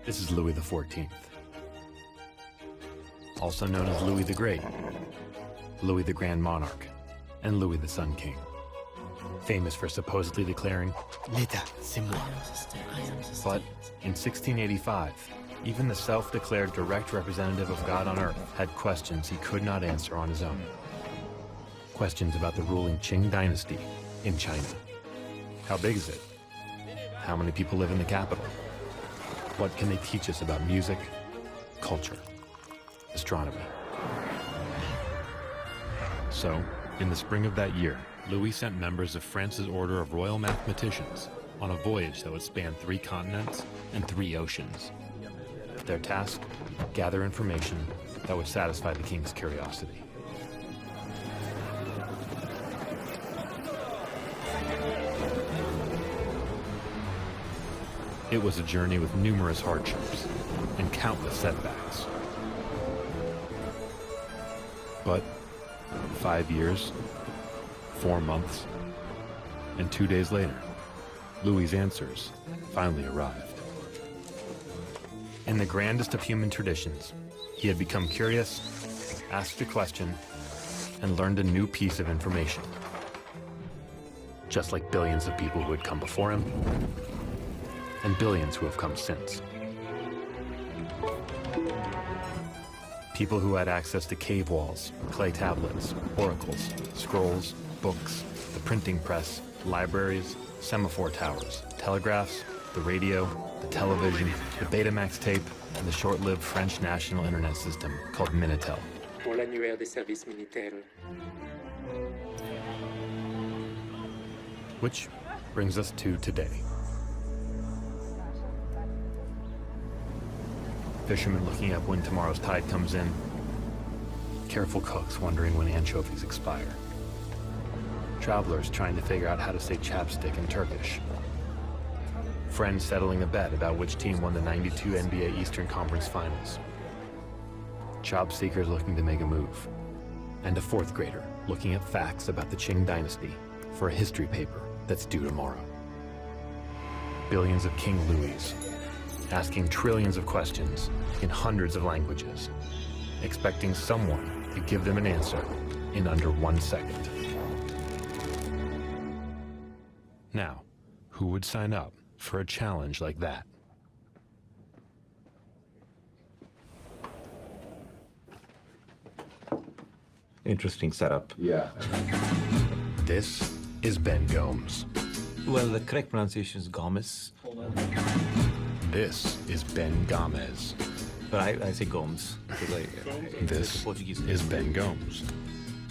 This is Louis XIV, also known as Louis the Great, Louis the Grand Monarch, and Louis the Sun King, famous for supposedly declaring, "L'État, c'est moi." But in 1685, even the self-declared direct representative of God on earth had questions he could not answer on his own. Questions about the ruling Qing dynasty in China. How big is it? How many people live in the capital? What can they teach us about music, culture, astronomy? So, in the spring of that year, Louis sent members of France's Order of Royal Mathematicians on a voyage that would span 3 continents and 3 oceans. Their task, gather information that would satisfy the king's curiosity. It was a journey with numerous hardships and countless setbacks. But 5 years, 4 months, and 2 days later, Louis's answers finally arrived. In the grandest of human traditions, he had become curious, asked a question, and learned a new piece of information. Just like billions of people who had come before him, and billions who have come since. People who had access to cave walls, clay tablets, oracles, scrolls, books, the printing press, libraries, semaphore towers, telegraphs, the radio, the television, the Betamax tape, and the short-lived French national internet system called Minitel. Pour l'annuaire des services Minitel. Which brings us to today. Fishermen looking up when tomorrow's tide comes in. Careful cooks wondering when anchovies expire. Travelers trying to figure out how to say chapstick in Turkish. Friends settling a bet about which team won the '92 NBA Eastern Conference Finals. Job seekers looking to make a move. And a 4th grader looking at facts about the Qing dynasty for a history paper that's due tomorrow. Billions of King Louis, asking trillions of questions in hundreds of languages, expecting someone to give them an answer in under 1 second. Now, who would sign up for a challenge like that? Interesting setup. Yeah. This is Ben Gomes. Well, the correct pronunciation is Gomes. This is Ben Gomez. But I say Gomes. This is Ben Gomes.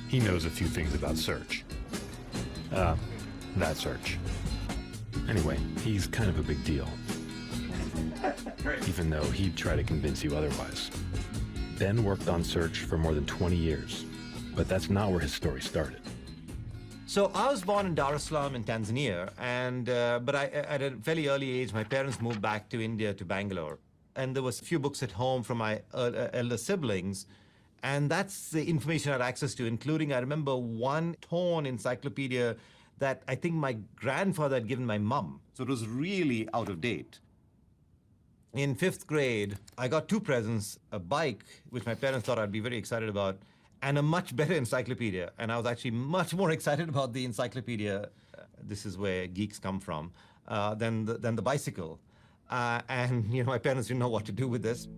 He knows a few things about search. That search. Anyway, he's kind of a big deal. Even though he'd try to convince you otherwise. Ben worked on search for more than 20 years, but that's not where his story started. So I was born in Dar es Salaam in Tanzania, and but at a fairly early age, my parents moved back to India, to Bangalore. And there was a few books at home from my elder siblings, and that's the information I had access to, including, I remember, one torn encyclopedia that I think my grandfather had given my mum. So it was really out of date. In 5th grade, I got 2 presents, a bike, which my parents thought I'd be very excited about, and a much better encyclopedia. And I was actually much more excited about the encyclopedia, this is where geeks come from, than the bicycle. And you know, my parents didn't know what to do with this.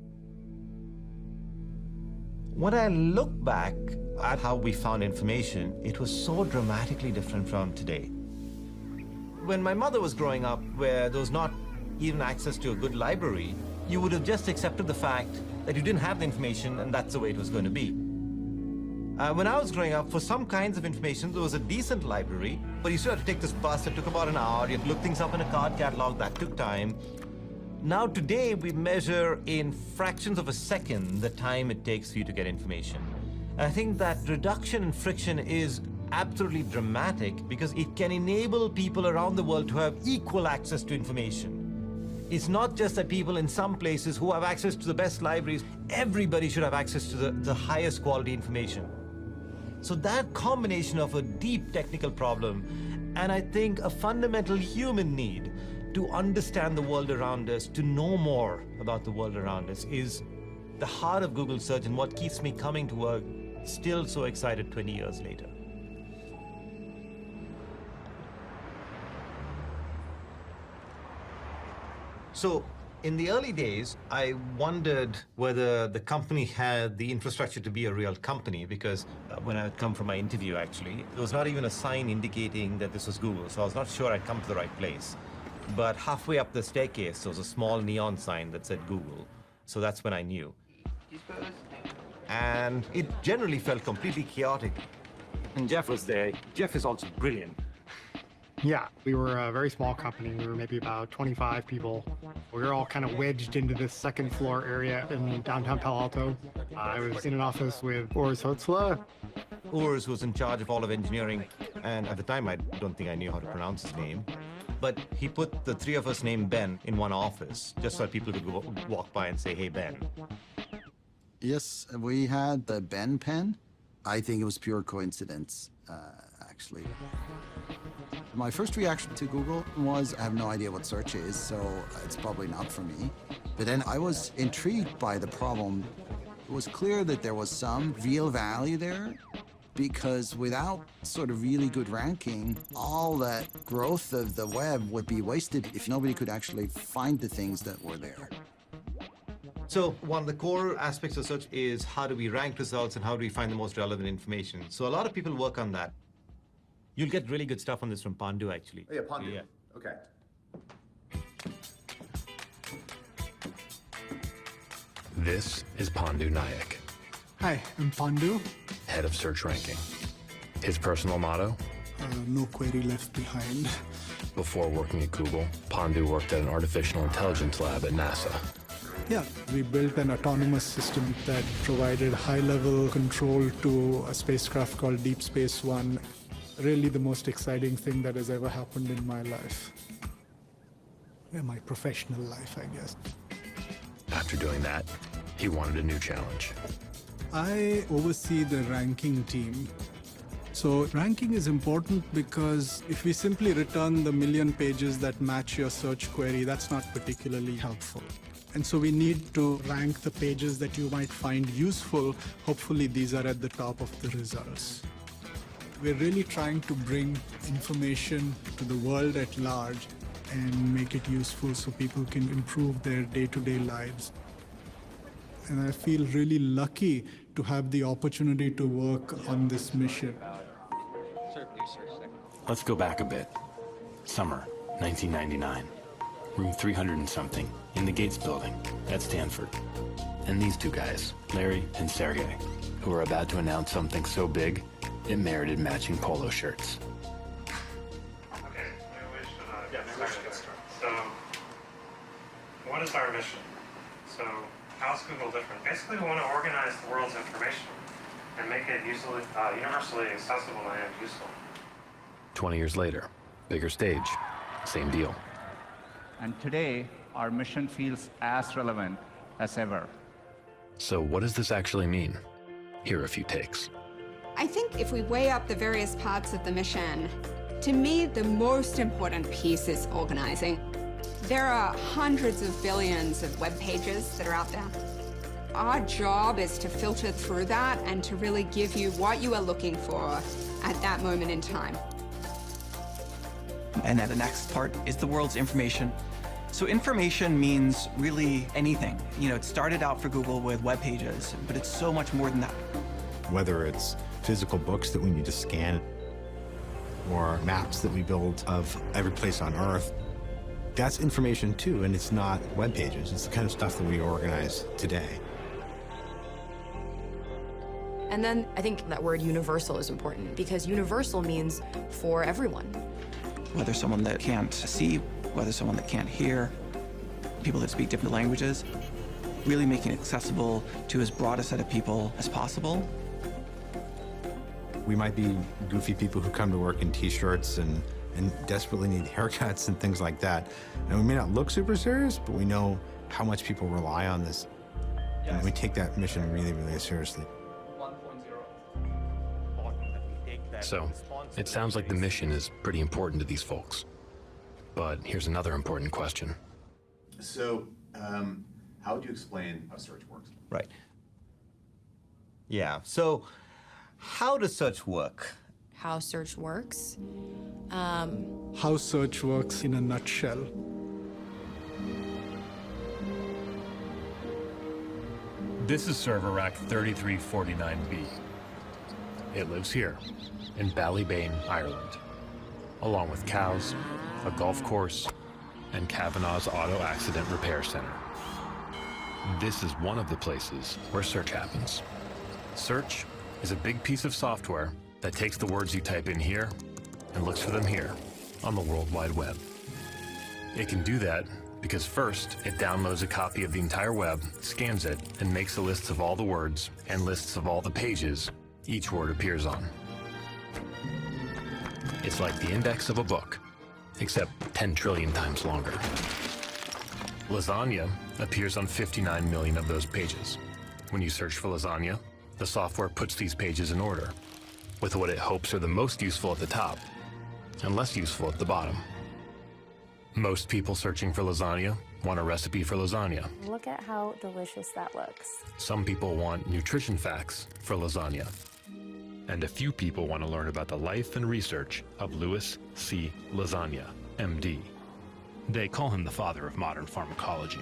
When I look back at how we found information, it was so dramatically different from today. When my mother was growing up, where there was not even access to a good library, you would have just accepted the fact that you didn't have the information and that's the way it was going to be. When I was growing up, for some kinds of information, there was a decent library, but you still had to take this bus. It took about an hour. You had to look things up in a card catalog. That took time. Now, today, we measure in fractions of a second the time it takes for you to get information. And I think that reduction in friction is absolutely dramatic because it can enable people around the world to have equal access to information. It's not just that people in some places who have access to the best libraries, everybody should have access to the highest quality information. So that combination of a deep technical problem And I think a fundamental human need to understand the world around us, to know more about the world around us, is the heart of Google Search and what keeps me coming to work still so excited 20 years later. So in the early days, I wondered whether the company had the infrastructure to be a real company, because when I had come for my interview, actually, there was not even a sign indicating that this was Google, so I was not sure I'd come to the right place. But halfway up the staircase, there was a small neon sign that said Google, so that's when I knew. And it generally felt completely chaotic. And Jeff was there. Jeff is also brilliant. Yeah, we were a very small company. We were maybe about 25 people. We were all kind of wedged into this second floor area in downtown Palo Alto. I was in an office with Urs Hotzler. Urs was in charge of all of engineering, and at the time I don't think I knew how to pronounce his name. But he put the three of us named Ben in one office, just so people could walk by and say, "Hey, Ben." Yes, we had the Ben pen. I think it was pure coincidence, actually. My first reaction to Google was, I have no idea what search is, so it's probably not for me. But then I was intrigued by the problem. It was clear that there was some real value there, because without sort of really good ranking, all that growth of the web would be wasted if nobody could actually find the things that were there. So one of the core aspects of search is how do we rank results and how do we find the most relevant information. So a lot of people work on that. You'll get really good stuff on this from Pandu, actually. Oh, yeah, Pandu. Yeah. Okay. This is Pandu Nayak, Hi, I'm Pandu. head of search ranking. His personal motto? No query left behind. Before working at Google, Pandu worked at an artificial intelligence lab at NASA. Yeah, we built an autonomous system that provided high-level control to a spacecraft called Deep Space One. Really the most exciting thing that has ever happened in my life. Yeah, my professional life, I guess. After doing that, he wanted a new challenge. I oversee the ranking team. So ranking is important because if we simply return the million pages that match your search query, that's not particularly helpful. And so we need to rank the pages that you might find useful. Hopefully these are at the top of the results. We're really trying to bring information to the world at large and make it useful so people can improve their day-to-day lives. And I feel really lucky to have the opportunity to work on this mission. Let's go back a bit. Summer, 1999. Room 300 and something, in the Gates building, at Stanford. And these two guys, Larry and Sergey, who were about to announce something so big, it merited matching polo shirts. Okay, maybe we should start. So, what is our mission? So, how's Google different? Basically, we want to organize the world's information and make it universally accessible and useful. 20 years later, bigger stage, same deal. And today, our mission feels as relevant as ever. So what does this actually mean? Here are a few takes. I think if we weigh up the various parts of the mission, to me, the most important piece is organizing. There are hundreds of billions of web pages that are out there. Our job is to filter through that and to really give you what you are looking for at that moment in time. And then the next part is the world's information. So information means really anything. You know, it started out for Google with web pages, but it's so much more than that. Whether it's physical books that we need to scan or maps that we build of every place on Earth, that's information too, and it's not web pages. It's the kind of stuff that we organize today. And then I think that word universal is important because universal means for everyone. Whether someone that can't see, whether someone that can't hear, people that speak different languages, really making it accessible to as broad a set of people as possible. We might be goofy people who come to work in t-shirts and desperately need haircuts and things like that. And we may not look super serious, but we know how much people rely on this. And we take that mission really, really seriously. 1.0 important that we take So, it sounds like the mission is pretty important to these folks. But here's another important question. So, how would you explain how search works? Right. Yeah, so how does search work? How search works? How search works in a nutshell. This is server rack 3349B. It lives here, in Ballybane, Ireland, along with cows, a golf course, and Kavanaugh's Auto Accident Repair Center. This is one of the places where search happens. Search is a big piece of software that takes the words you type in here and looks for them here on the World Wide Web. It can do that because first, it downloads a copy of the entire web, scans it, and makes a list of all the words and lists of all the pages each word appears on. It's like the index of a book, except 10 trillion times longer. Lasagna appears on 59 million of those pages. When you search for lasagna, the software puts these pages in order, with what it hopes are the most useful at the top and less useful at the bottom. Most people searching for lasagna want a recipe for lasagna. Look at how delicious that looks. Some people want nutrition facts for lasagna. And a few people want to learn about the life and research of Louis C. Lasagna, MD. They call him the father of modern pharmacology.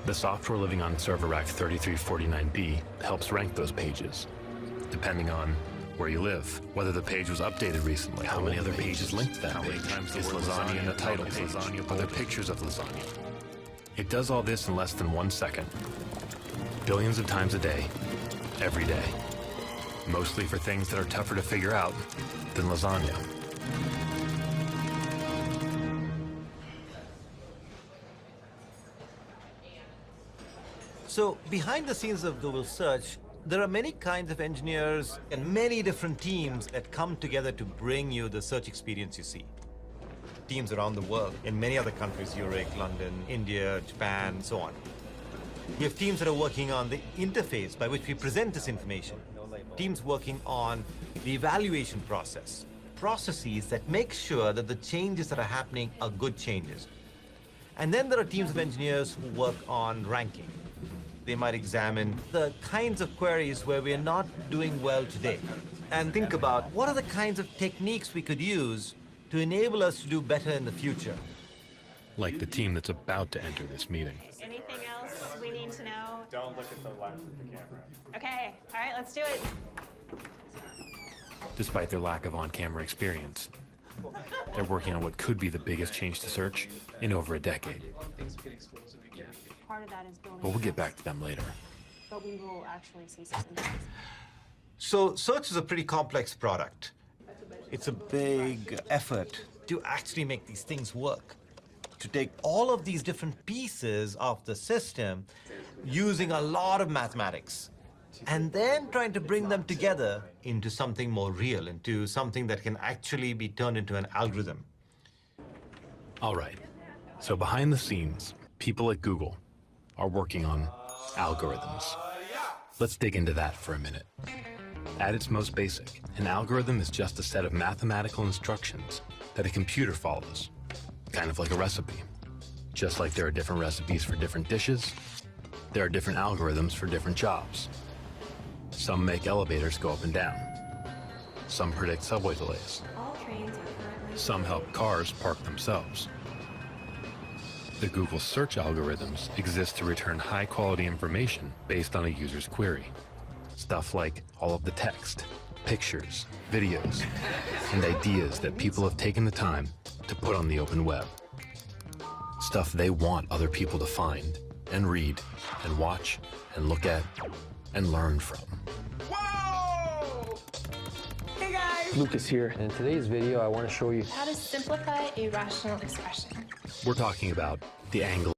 The software living on server rack 3349B helps rank those pages, depending on where you live, whether the page was updated recently, how many other pages linked to that page, how many times is lasagna in the title page, are there pictures of lasagna. It does all this in less than 1 second, billions of times a day, every day, mostly for things that are tougher to figure out than lasagna. So behind the scenes of Google Search, there are many kinds of engineers and many different teams that come together to bring you the search experience you see. Teams around the world, in many other countries, Zurich, London, India, Japan, so on. We have teams that are working on the interface by which we present this information. Teams working on the evaluation process. Processes that make sure that the changes that are happening are good changes. And then there are teams of engineers who work on ranking. They might examine the kinds of queries where we're not doing well today and think about what are the kinds of techniques we could use to enable us to do better in the future. Like the team that's about to enter this meeting. Anything else we need to know? Don't look at the left of the camera. Okay, all right, let's do it. Despite their lack of on-camera experience, they're working on what could be the biggest change to search in over a decade. Part of that is building. But we'll get back to them later. But we will actually see something. So search is a pretty complex product. It's a big effort to actually make these things work. To take all of these different pieces of the system using a lot of mathematics and then trying to bring them together into something more real, into something that can actually be turned into an algorithm. All right, so behind the scenes, people at Google are working on algorithms. Let's dig into that for a minute. At its most basic, an algorithm is just a set of mathematical instructions that a computer follows, kind of like a recipe. Just like there are different recipes for different dishes, there are different algorithms for different jobs. Some make elevators go up and down. Some predict subway delays. All trains are currently... Some help cars park themselves. The Google search algorithms exist to return high-quality information based on a user's query. Stuff like all of the text, pictures, videos, and ideas that people have taken the time to put on the open web. Stuff they want other people to find and read and watch and look at and learn from. Hey guys! Lucas here. In today's video, I want to show you How to simplify a rational expression. We're talking about the angle